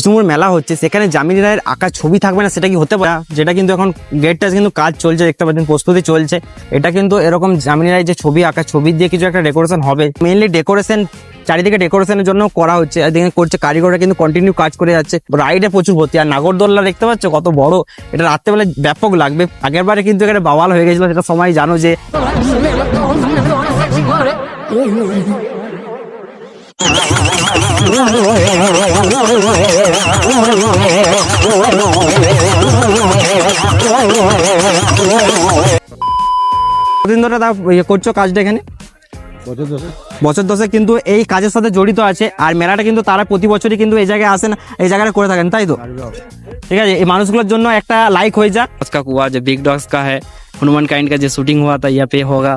বিষ্ণুপুর মেলা হচ্ছে, সেখানে যামিনী রায়ের আঁকা ছবি থাকবে না, সেটা কি হতে পারে? যেটা কিন্তু এখন গেটটা কিন্তু কাজ চলছে, দেখতে পাচ্ছেন প্রস্তুতি চলছে। এটা কিন্তু এরকম যামিনী রায়ের যে ছবি আঁকা, ছবি দিয়ে কিছু একটা ডেকোরেশন হবে। মেইনলি ডেকোরেশন, চারিদিকে ডেকোরেশনের জন্য করা হচ্ছে, এদিকে করছে কারিগররা কিন্তু কন্টিনিউ কাজ করে যাচ্ছে। রাইডে প্রচুর ভর্তি, আর নাগরদোল্লা দেখতে পাচ্ছ কত বড়, এটা রাত্রেবেলা ব্যাপক লাগবে। আগের বারে কিন্তু এখানে বাওয়াল হয়ে গেছিল, সেটা সবাই জানো যে কতদিন ধরে করছো কাজটা এখানে? বছর দশে কিন্তু এই কাজের সাথে জড়িত আছে। আর মেলাটা কিন্তু তারা প্রতি বছরই কিন্তু এই জায়গায় আসেন, এই জায়গাটা করে থাকেন, তাই তো? ঠিক আছে, এই মানুষগুলোর জন্য একটা লাইক হয়ে যাক। उसका हुआ जो बिग डॉग्स का है, हनुमान काइंड का जो शूटिंग हुआ था यहाँ पे होगा।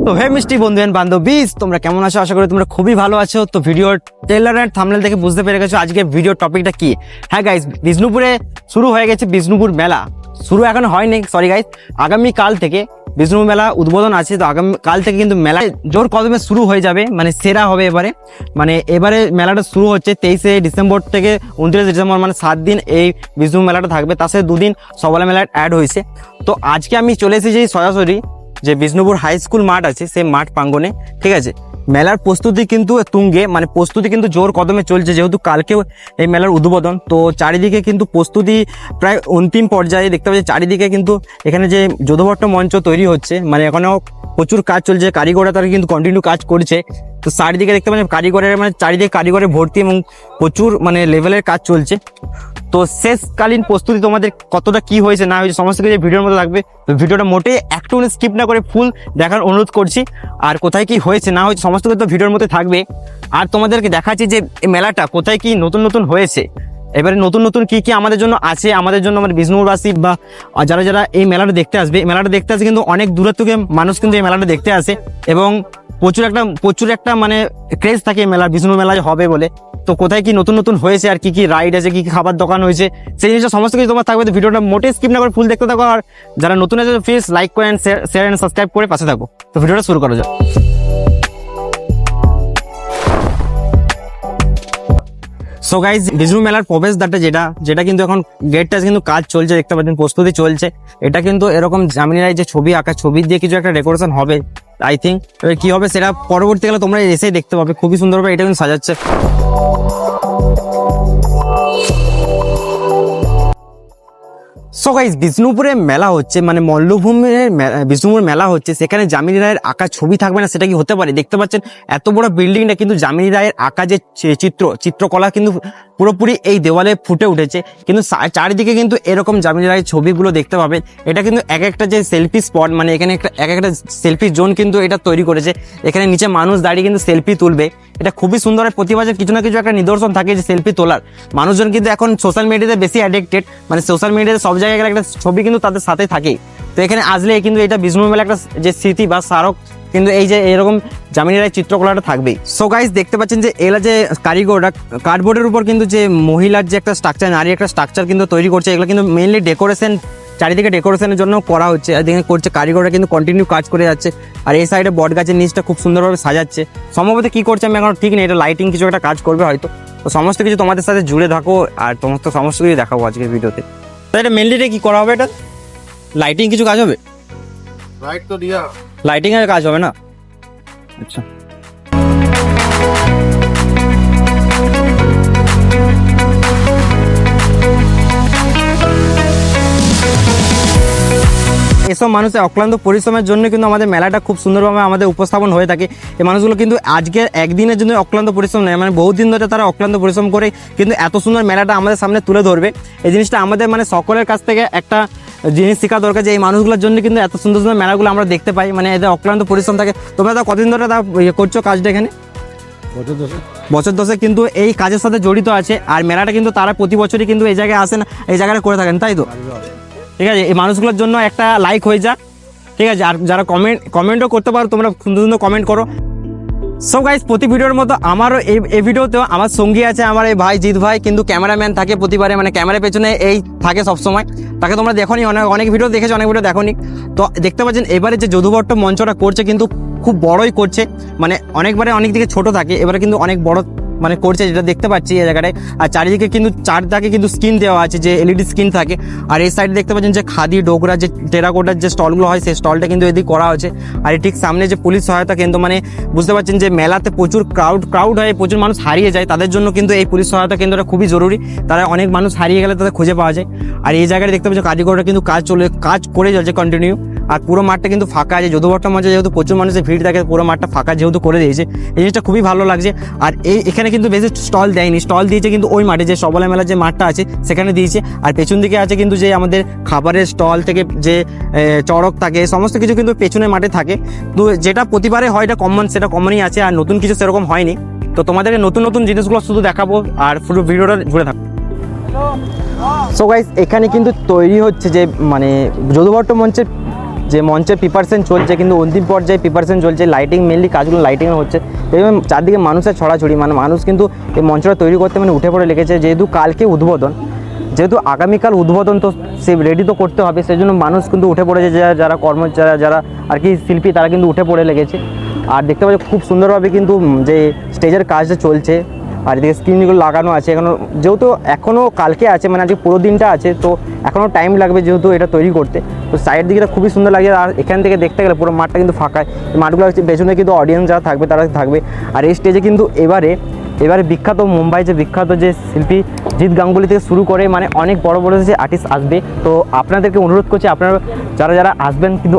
তো হে মিষ্টি বন্ধু এন্ড বান্ধবীজ, তোমরা কেমন আছো? আশা করি তোমরা খুবই ভালো আছো। তো ভিডিওর ট্রেলার এন্ড থাম্বনেল দেখে বুঝতে পেরে গেছো আজকে ভিডিওর টপিকটা কি। হ্যাঁ গাইস, বিষ্ণুপুরে শুরু হয়ে গেছে বিষ্ণুপুর মেলা। শুরু এখন হয়নি, সরি গাইস, আগামী কাল থেকে বিষ্ণুপুর মেলা উদ্বোধন আছে। তো আগামী কাল থেকে কিন্তু মেলা জোর কদমে শুরু হয়ে যাবে, মানে সেরা হবে এবারে। মানে এবারে মেলাটা শুরু হচ্ছে 23শে ডিসেম্বর থেকে 29 ডিসেম্বর, মানে 7 দিন এই বিষ্ণুপুর মেলাটা থাকবে। তার সাথে 2 দিন সবালা মেলা অ্যাড হয়েছে। তো আজকে আমি চলে এসেছি সরাসরি যে বিষ্ণুপুর হাই স্কুল মাঠ আছে, সেই মাঠ প্রাঙ্গণে। ঠিক আছে, মেলার প্রস্তুতি কিন্তু তুঙ্গে, মানে প্রস্তুতি কিন্তু জোর কদমে চলছে, যেহেতু কালকেও এই মেলার উদ্বোধন। তো চারিদিকে কিন্তু প্রস্তুতি প্রায় অন্তিম পর্যায়ে। দেখতে পাচ্ছি চারিদিকে কিন্তু এখানে যে যোধভট্ট মঞ্চ তৈরি হচ্ছে, মানে এখনও প্রচুর কাজ চলছে, কারিগররা তারা কিন্তু কন্টিনিউ কাজ করছে। তো চারিদিকে দেখতে পাচ্ছি কারিগরের, মানে চারিদিকে কারিগরের ভর্তি এবং প্রচুর মানে লেভেলের কাজ চলছে। তো শেষকালীন প্রস্তুতি তোমাদের কতটা কি হয়েছে না হয়েছে সমস্ত কিছু ভিডিওর মধ্যে থাকবে। তো ভিডিওটা মোটেই একটু স্কিপ না করে ফুল দেখার অনুরোধ করছি। আর কোথায় কি হয়েছে না হয়েছে সমস্ত কিছু ভিডিওর মধ্যে থাকবে। আর তোমাদেরকে দেখাচ্ছি যে এই মেলাটা কোথায় কি নতুন নতুন হয়েছে, এবারে নতুন নতুন কি কি আমাদের জন্য আছে, আমাদের জন্য মানে বিষ্ণুপুরবাসী বা যারা যারা এই মেলাটা দেখতে আসবে। এই মেলাটা দেখতে আসে কিন্তু অনেক দূরের থেকে মানুষ কিন্তু এই মেলাটা দেখতে আসে, এবং প্রচুর একটা মানে ক্রেজ থাকে এই মেলা, বিষ্ণুপুর মেলা হবে বলে। তো কোথায় কি নতুন নতুন হয়েছে, আর কি কি রাইড আছে, কি কি খাবার দোকান হয়েছে, সেই জিনিসটা সমস্ত কিছু তোমার থাকবে। তো ভিডিওটা মোটেই স্কিপ না করে ফুল দেখতে থাকো। আর যারা নতুন আছে প্লিজ লাইক করে শেয়ার এন্ড সাবস্ক্রাইব করে পাশে থাকো। তো ভিডিওটা শুরু করা যাক। সো গাইজ, বিষ্ণুপুর মেলার প্রবেশদ্বারটা যেটা কিন্তু এখন গেটটা কিন্তু কাজ চলছে, দেখতে পাচ্ছেন প্রস্তুতি চলছে। এটা কিন্তু এরকম যামিনী রায়ের যে ছবি আঁকা, ছবি দিয়ে কিছু একটা ডেকোরেশন হবে আই থিঙ্ক। এবার কি হবে সেটা পরবর্তীকালে তোমরা এসেই দেখতে পাবে। খুবই সুন্দরভাবে এটা কিন্তু সাজাচ্ছে। সো গাইস, বিষ্ণুপুরে মেলা হচ্ছে, মানে মল্লভূমির বিষ্ণুপুর মেলা হচ্ছে, সেখানে যামিনী রায়ের আঁকা ছবি থাকবে না, সেটা কি হতে পারে? দেখতে পাচ্ছেন এত বড় বিল্ডিংটা কিন্তু যামিনী রায়ের আঁকা যে চিত্রকলা কিন্তু পুরোপুরি এই দেওয়ালে ফুটে উঠেছে। কিন্তু চারিদিকে কিন্তু এরকম যামিনী রায়ের ছবিগুলো দেখতে পাবেন। এটা কিন্তু এক একটা যে সেলফি স্পট, মানে এখানে এক একটা সেলফি জোন কিন্তু এটা তৈরি করেছে। এখানে নিচে মানুষ দাঁড়িয়ে কিন্তু সেলফি তুলবে। এটা খুবই সুন্দর। প্রতি বছর কিছু না কিছু একটা নিদর্শন থাকে যে সেলফি তোলার। মানুষজন কিন্তু এখন সোশ্যাল মিডিয়াতে বেশি অ্যাডিক্টেড, মানে সোশ্যাল মিডিয়াতে সব জায়গায় একটা ছবি কিন্তু তাদের সাথে থাকেই। তো এখানে আসলে কিন্তু এটা বিষ্ণুপুর মেলা একটা যে স্মৃতি বা স্মারক, কিন্তু এই যে এরকম যামিনী রায়ের চিত্রকলাটা থাকবেই। সো গাইস, দেখতে পাচ্ছেন যে এরা যে কারিগররা কার্ডবোর্ডের উপর কিন্তু যে মহিলার যে একটা স্ট্রাকচার, নারী একটা স্ট্রাকচার কিন্তু তৈরি করছে। এগুলো কিন্তু মেইনলি ডেকোরেশন, চারিদিকে ডেকোরেশনের জন্য করা হচ্ছে। এদিকে করছে কারিগররা কিন্তু কন্টিনিউ কাজ করে যাচ্ছে। আর এই সাইডে বট গাছের নিচটা খুব সুন্দরভাবে সাজাচ্ছে। সম্ভবত কি করছে আমি এখন ঠিক নেই, এটা লাইটিং কিছু একটা কাজ করবে হয়তো। তো সমস্ত কিছু তোমাদের সাথে জুড়ে থাকো আর সমস্ত কিছু দেখাবো আজকের ভিডিওতে। তো এটা মেনলি কি করা হবে? এটা লাইটিং কিছু কাজ হবে? লাইট তো দিয়া, লাইটিং এর কাজ হবে না? আচ্ছা, এসব মানুষের অক্লান্ত পরিশ্রমের জন্য কিন্তু আমাদের মেলাটা খুব সুন্দরভাবে আমাদের উপস্থাপন হয়ে থাকে। এই মানুষগুলো কিন্তু আজকে একদিনের জন্য অক্লান্ত পরিশ্রম নেয়, মানে বহুদিন ধরে তারা অক্লান্ত পরিশ্রম করে কিন্তু এত সুন্দর মেলাটা আমাদের সামনে তুলে ধরবে। এই জিনিসটা আমাদের মানে সকলের কাছ থেকে একটা জিনিস শেখা দরকার, যে এই মানুষগুলোর জন্য কিন্তু এত সুন্দর সুন্দর মেলাগুলো আমরা দেখতে পাই, মানে এদের অক্লান্ত পরিশ্রম থাকে। তোমরা তো কতদিন ধরে করছো কাজটা এখানে? বছর দশে কিন্তু এই কাজের সাথে জড়িত আছে। আর মেলাটা কিন্তু তারা প্রতি বছরই কিন্তু এই জায়গায় আসেন, এই জায়গাটা করে থাকেন, তাই তো? ঠিক আছে, এই মানুষগুলোর জন্য একটা লাইক হয়ে যাক। ঠিক আছে, আর যারা কমেন্টও করতে পারো তোমরা, সুন্দর সুন্দর কমেন্ট করো। সো গাইস, প্রতি ভিডিওর মতো আমারও এই ভিডিওতেও আমার সঙ্গী আছে আমার এই ভাই জিৎ ভাই, কিন্তু ক্যামেরাম্যান থাকে প্রতিবারে, মানে ক্যামেরার পেছনে এই থাকে সবসময়। তাকে তোমরা দেখোনি, অনেক ভিডিও দেখেছো, অনেক ভিডিও দেখোনি। তো দেখতে পাচ্ছেন এবারে যে যদুবট্ট মঞ্চটা করছে কিন্তু খুব বড়ই করছে, মানে অনেকবারে অনেক দিকে ছোট থাকে, এবারে কিন্তু অনেক বড় মানে করছে, যেটা দেখতে পাচ্ছি এই জায়গাটায়। আর চারিদিকে কিন্তু চারদিকে কিন্তু স্ক্রিন দেওয়া আছে, যে এলইডি স্ক্রিন থাকে। আর এই সাইডে দেখতে পাচ্ছেন যে খাদি ডোকরা যে টেরাকোটার যে স্টলগুলো হয়, সেই স্টলটা কিন্তু এদিকে করা হচ্ছে। আর ঠিক সামনে যে পুলিশ সহায়তা কেন্দ্র, মানে বুঝতে পারছেন যে মেলাতে প্রচুর ক্রাউড হয়, প্রচুর মানুষ হারিয়ে যায়, তাদের জন্য কিন্তু এই পুলিশ সহায়তা কেন্দ্রটা খুবই জরুরি। তারা অনেক মানুষ হারিয়ে গেলে তাদের খুঁজে পাওয়া যায়। আর এই জায়গায় দেখতে পাচ্ছি কারিগররা কিন্তু কাজ করে যাচ্ছে কন্টিনিউ। আর পুরো মাঠটা কিন্তু ফাঁকা আছে, যদুবট্ট মঞ্চে যেহেতু প্রচুর মানুষের ভিড় থাকে, পুরো মাঠটা ফাঁকা যেহেতু করে দিয়েছে, এই জিনিসটা খুবই ভালো লাগছে। আর এখানে কিন্তু বেশি স্টল দেয়নি, স্টল দিয়েছে কিন্তু ওই মাঠে যে সবলা মেলার যে মাঠটা আছে সেখানে দিয়েছে। আর পেছন দিকে আছে কিন্তু যে আমাদের খাবারের স্টল থেকে যে চড়ক থাকে, সমস্ত কিছু কিন্তু পেছনের মাঠে থাকে। তো যেটা প্রতিবারে হয় এটা কমন, সেটা কমনই আছে, আর নতুন কিছু সেরকম হয়নি। তো তোমাদেরকে নতুন নতুন জিনিসগুলো শুধু দেখাবো, আর পুরো ভিডিওটা জুড়ে থাকবো। সো গাইস, এখানে কিন্তু তৈরি হচ্ছে যে মানে যদুবট্ট মঞ্চের প্রিপারেশন চলছে, কিন্তু অন্তিম পর্যায়ে প্রিপারেশন চলছে। লাইটিং মেনলি কাজগুলো লাইটিংয়ে হচ্ছে, এবং চারদিকে মানুষের ছড়াছড়ি, মানে মানুষ কিন্তু এই মঞ্চটা তৈরি করতে মানে উঠে পড়ে লেগেছে। যেহেতু কালকে উদ্বোধন, যেহেতু আগামীকাল উদ্বোধন, তো সে রেডি তো করতে হবে, সেই জন্য মানুষ কিন্তু উঠে পড়েছে, যারা কর্মচারী, যারা আর কি শিল্পী, তারা কিন্তু উঠে পড়ে লেগেছে। আর দেখতে পাচ্ছি খুব সুন্দরভাবে কিন্তু যে স্টেজের কাজটা চলছে। আর এদিকে স্ক্রিনগুলো লাগানো আছে এখনও, যেহেতু এখনও কালকে আছে, মানে আজকে পুরো দিনটা আছে, তো এখনও টাইম লাগবে যেহেতু এটা তৈরি করতে। তো সাইড দিকটা খুবই সুন্দর লাগে। আর এখান থেকে দেখতে গেলে পুরো মাঠটা কিন্তু ফাঁকায়, মাঠগুলো হচ্ছে পেছনে কিন্তু অডিয়েন্স যারা থাকবে তারা থাকবে। আর এই স্টেজে কিন্তু এবারে বিখ্যাত মুম্বাই যে বিখ্যাত যে শিল্পী জিৎ গাঙ্গুলি থেকে শুরু করে, মানে অনেক বড় বড় যে আর্টিস্ট আসবে। তো আপনাদেরকে অনুরোধ করছি, আপনারা যারা আসবেন কিন্তু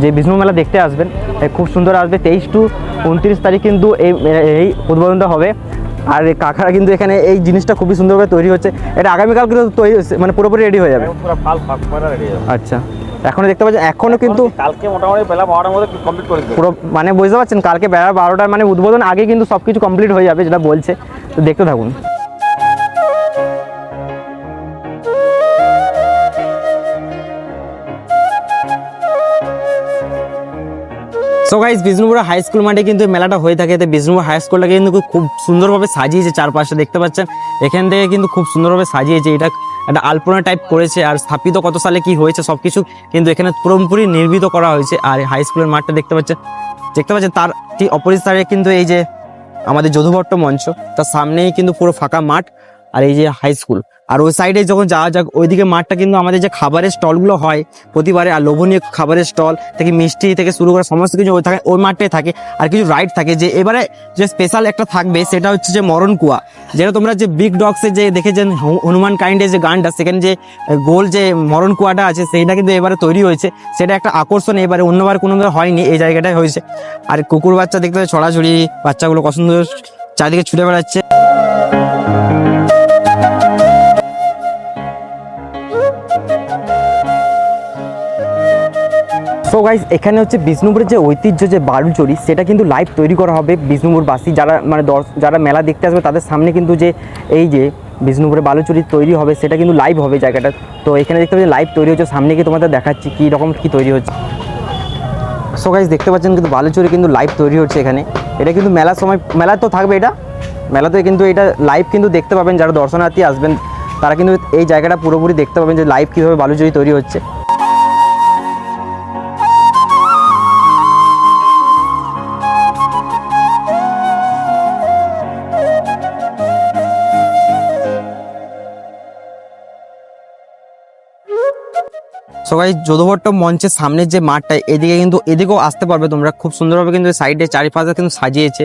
যে বিষ্ণু মেলা দেখতে আসবেন, খুব সুন্দর আসবে। 23 টু 29 তারিখ কিন্তু এই উদ্বোধনটা হবে। আর কাকারা কিন্তু এখানে এই জিনিসটা খুবই সুন্দরভাবে তৈরি হচ্ছে, এটা আগামীকাল কিন্তু তৈরি মানে পুরোপুরি রেডি হয়ে যাবে। আচ্ছা, এখনো দেখতে পাচ্ছেন, এখনো কিন্তু কালকে মোটামুটি বেলা 12টার মধ্যে কমপ্লিট করে দেবে। পুরো মানে বুঝতে পারছেন, কালকে বেলা 12টার মানে উদ্বোধন আগে কিন্তু সব কিছু কমপ্লিট হয়ে যাবে, যেটা বলছে। তো দেখতে থাকুন। So guys, Bishnupur high school মাঠে কিন্তু মেলাটা হয়ে থাকে। তো বিষ্ণুপুর হাই স্কুলটাকে কিন্তু খুব সুন্দরভাবে সাজিয়েছে, চারপাশে দেখতে পাচ্ছেন, এখান থেকে কিন্তু খুব সুন্দরভাবে সাজিয়েছে। এটা একটা আলপনা টাইপ করেছে, আর স্থাপিত কত সালে কি হয়েছে সব কিছু কিন্তু এখানে পুরোপুরি নির্মিত করা হয়েছে। আর হাই স্কুলের মাঠটা দেখতে পাচ্ছেন তার ঠিক অপোজিট সাইডে কিন্তু এই যে আমাদের যদুবট্ট মঞ্চ, তার সামনেই কিন্তু পুরো ফাঁকা মাঠ, আর এই যে হাই স্কুল। আর ওই সাইডে যখন যাওয়া যাক, ওইদিকে মাঠটা কিন্তু আমাদের যে খাবারের স্টলগুলো হয় প্রতিবারে, আর লোভনীয় খাবারের স্টল থেকে মিষ্টি থেকে শুরু করে সমস্ত কিছু ওই মাঠটাই থাকে। আর কিছু রাইড থাকে, যে এবারে যে স্পেশাল একটা থাকবে সেটা হচ্ছে যে মরণ কুয়া, যেটা তোমরা যে বিগ ডগসে যে দেখেছেন হনুমান কাইন্ডের যে গানটা, সেখানে যে গোল যে মরণ কুয়াটা আছে, সেইটা কিন্তু এবারে তৈরি হয়েছে। সেটা একটা আকর্ষণ, এবারে অন্যবার কোনোবার হয়নি, এই জায়গাটায় হয়েছে। আর কুকুর বাচ্চা দেখতে ছড়াছড়ি, বাচ্চাগুলো কত সুন্দর চারিদিকে ছুটে বেড়াচ্ছে। সো গাইস, এখানে হচ্ছে বিষ্ণুপুরের যে ঐতিহ্য যে বালুচরি, সেটা কিন্তু লাইভ তৈরি করা হবে বিষ্ণুপুরবাসী, যারা মেলা দেখতে আসবে তাদের সামনে কিন্তু যে এই যে বিষ্ণুপুরে বালুচরি তৈরি হবে, সেটা কিন্তু লাইভ হবে জায়গাটা। তো এখানে দেখতে পাচ্ছি লাইভ তৈরি হচ্ছে, সামনে গিয়ে তোমাদের দেখাচ্ছি কী রকম কী তৈরি হচ্ছে। সো গাইস, দেখতে পাচ্ছেন কিন্তু বালুচরি কিন্তু লাইভ তৈরি হচ্ছে এখানে। এটা কিন্তু মেলার সময়, মেলায় তো থাকবে, এটা মেলাতে কিন্তু এটা লাইভ কিন্তু দেখতে পাবেন। যারা দর্শনার্থী আসবেন তারা কিন্তু এই জায়গাটা পুরোপুরি দেখতে পাবেন যে লাইভ কীভাবে বালুচরি তৈরি হচ্ছে। সবাই যদুবট্ট মঞ্চের সামনের যে মাঠটা, এদিকেও আসতে পারবে তোমরা, খুব সুন্দরভাবে কিন্তু সাইডে চারিপাশে কিন্তু সাজিয়েছে,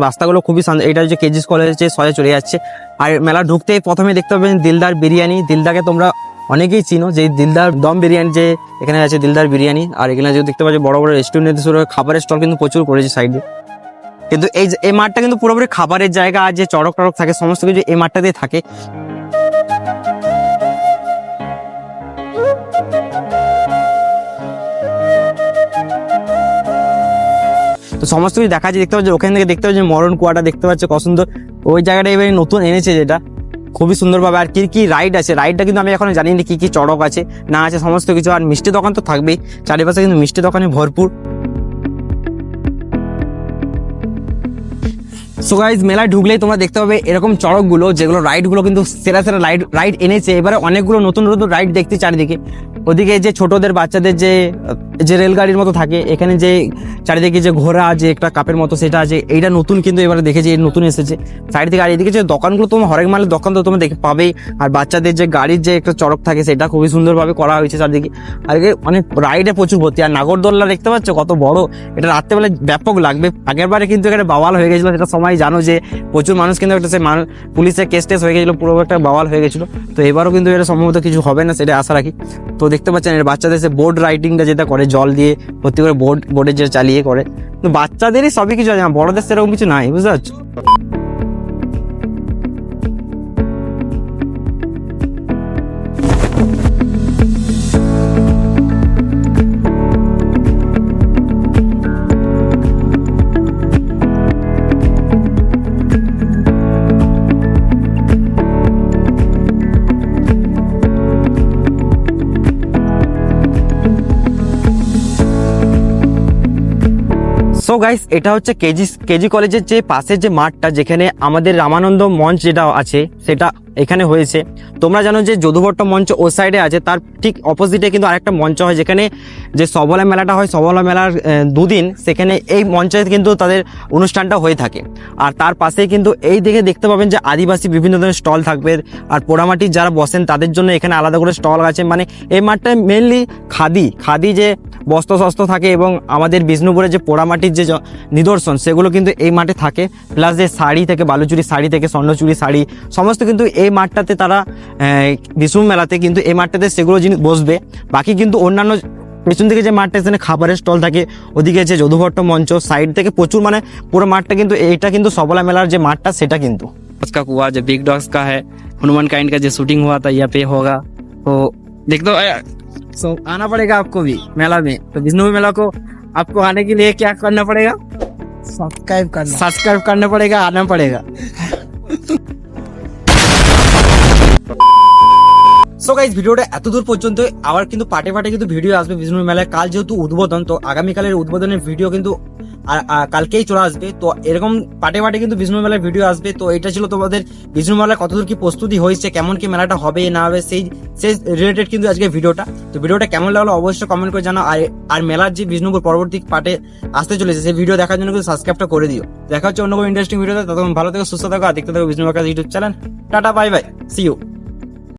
রাস্তাগুলো খুবই সুন্দর। এটা হচ্ছে কেজিস কলেজে সোজা চলে যাচ্ছে। আর মেলা ঢুকতেই প্রথমে দেখতে পাবেন দিলদার বিরিয়ানি। দিলদাকে তোমরা অনেকেই চিনো, যে দিলদার দম বিরিয়ানি যে এখানে আছে, দিলদার বিরিয়ানি। আর এখানে যে দেখতে পাচ্ছি বড় বড় রেস্টুরেন্ট শুরু খাবারের স্টল কিন্তু প্রচুর করেছে সাইডে। কিন্তু এই মাঠটা কিন্তু পুরোপুরি খাবারের জায়গা, আর যে চড়ক টড়ক থাকে সমস্ত কিছু এই মাঠটাতেই থাকে। তো সমস্ত কিছু দেখা যায়, দেখতে পাচ্ছি ওখান থেকে দেখতে পাচ্ছি মরণ কুয়াটা দেখতে পাচ্ছি কত সুন্দর। ওই জায়গাটা এবারে নতুন এনেছে, যেটা খুবই সুন্দরভাবে। আর কি রাইড আছে, রাইডটা কিন্তু আমি এখনো জানি না কি চড়ক আছে না আছে সমস্ত কিছু। আর মিষ্টি দোকান তো থাকবেই, চারিপাশে কিন্তু মিষ্টি দোকানে ভরপুর। সো গাইজ মেলায় ঢুকলেই তোমরা দেখতে পাবে এরকম চড়কগুলো, যেগুলো রাইডগুলো কিন্তু সেরা সেরা রাইড এনেছে। এবারে অনেকগুলো নতুন নতুন রাইড দেখতে চারিদিকে। ওদিকে যে ছোটদের বাচ্চাদের যে রেলগাড়ির মতো থাকে, এখানে যে চারিদিকে যে ঘোড়া যে একটা কাপের মতো সেটা আছে, এইটা নতুন কিন্তু এবারে দেখেছি, নতুন এসেছে চারিদিকে। আর এদিকে যে দোকানগুলো, তোমার হরেক মালের দোকান তো তোমরা দেখে পাবেই। আর বাচ্চাদের যে গাড়ির যে একটা চড়ক থাকে সেটা খুবই সুন্দরভাবে করা হয়েছে চারিদিকে। আর এদিকে অনেক রাইডে প্রচুর ভর্তি। আর নাগরদোল্লা দেখতে পাচ্ছ কত বড়, এটা রাত্রেবেলা ব্যাপক লাগবে। আগের বারে কিন্তু এখানে বাওয়াল হয়ে গেছিল, সেটা সবাই জানো যে প্রচুর মানুষ কিন্তু একটা পুলিশের কেস টেস হয়ে গেছিল, পুরো একটা বাওয়াল হয়ে গেছিল। তো এবারও কিন্তু এটা সম্ভবত কিছু হবে না, সেটা আশা রাখি। তো দেখতে পাচ্ছেন এর বাচ্চাদের সে বোর্ড রাইডিংটা যেটা করে, জল দিয়ে ভর্তি করে বোর্ডে যে চালিয়ে করে, তো বাচ্চাদেরই সবই কিছু আছে, বড়দের সেরকম কিছু নাই, বুঝতে পারছো। সো গাইস, এটা হচ্ছে কেজি কলেজের যে পাশের যে মাঠটা, যেখানে আমাদের রামানন্দ মঞ্চ যেটা আছে সেটা এখানে হয়েছে। তোমরা জানো যে যদুভট্ট মঞ্চ ও সাইডে আছে, তার ঠিক অপোজিটে কিন্তু আরেকটা মঞ্চ হয়, যেখানে যে সবলা মেলাটা হয়, সবলা মেলার দুদিন সেখানে এই মঞ্চে কিন্তু তাদের অনুষ্ঠানটা হয়ে থাকে। আর তার পাশেই কিন্তু এই দিকে দেখতে পাবেন যে আদিবাসী বিভিন্ন ধরনের স্টল থাকবে। আর পোড়ামাটির যারা বসেন তাদের জন্য এখানে আলাদা করে স্টল আছে। মানে এই মাঠটায় মেনলি খাদি যে বস্ত্র থাকে, এবং আমাদের বিষ্ণুপুরের যে পোড়ামাটির যে নিদর্শন সেগুলো কিন্তু এই মাঠে থাকে। প্লাস যে শাড়ি থেকে, বালুচুরি শাড়ি থেকে স্বর্ণচুরি শাড়ি, সমস্ত কিন্তু এই মাঠটাতে তারা বিষ্ণু মেলাতে কিন্তু এই মাঠটাতে সেগুলো জিনিস বসবে। বাকি কিন্তু অন্যান্য পেছন দিকে যে মাঠটা, এখানে খাবারের স্টল থাকে, ওদিকে যে যদুভট্ট মঞ্চ সাইড থেকে প্রচুর, মানে পুরো মাঠটা কিন্তু এইটা কিন্তু সবলা মেলার যে মাঠটা সেটা কিন্তু। उसका कुआ जो बिग डॉग्स का है, हनुमान काइंड का जो शूटिंग हुआ था यहाँ पे होगा। तो देख दो सो आना पड़ेगा आपको भी मेला में। तो विष्णु मेला को आपको आने के लिए क्या करना पड़ेगा? सब्सक्राइब करना पड़ेगा, आना पड़ेगा। সো গাইস, ভিডিওটা এত দূর পর্যন্ত। আবার কিন্তু পাটে কিন্তু ভিডিও আসবে বিষ্ণু মেলায়। কাল যেহেতু উদ্বোধন, তো আগামীকালের উদ্বোধনের ভিডিও কিন্তু কালকেই চলে আসবে। তো এরকম পাটে কিন্তু বিষ্ণু মেলার ভিডিও আসবে। তো এটা ছিল তোমাদের বিষ্ণু মেলায় কতদূর কি প্রস্তুতি হয়েছে, কেমন কি মেলাটা হবে না হবে, সেই রিলেটেড কিন্তু আজকে ভিডিওটা। তো ভিডিওটা কেমন লাগলো অবশ্যই কমেন্ট করে জানাও। আর মেলার যে বিষ্ণুপুর পরবর্তী পাটে আসতে চলেছে, সেই ভিডিও দেখার জন্য কিন্তু সাবস্ক্রাইবটা করে দিও। দেখা হচ্ছে অন্য কোনো ইন্টারেস্টিং ভিডিওতে। ততক্ষণ ভালো থেকো, সুস্থ থাকো, আর দেখতে থাকো Bishnu Mela YouTube channel. Tata, bye bye, see you.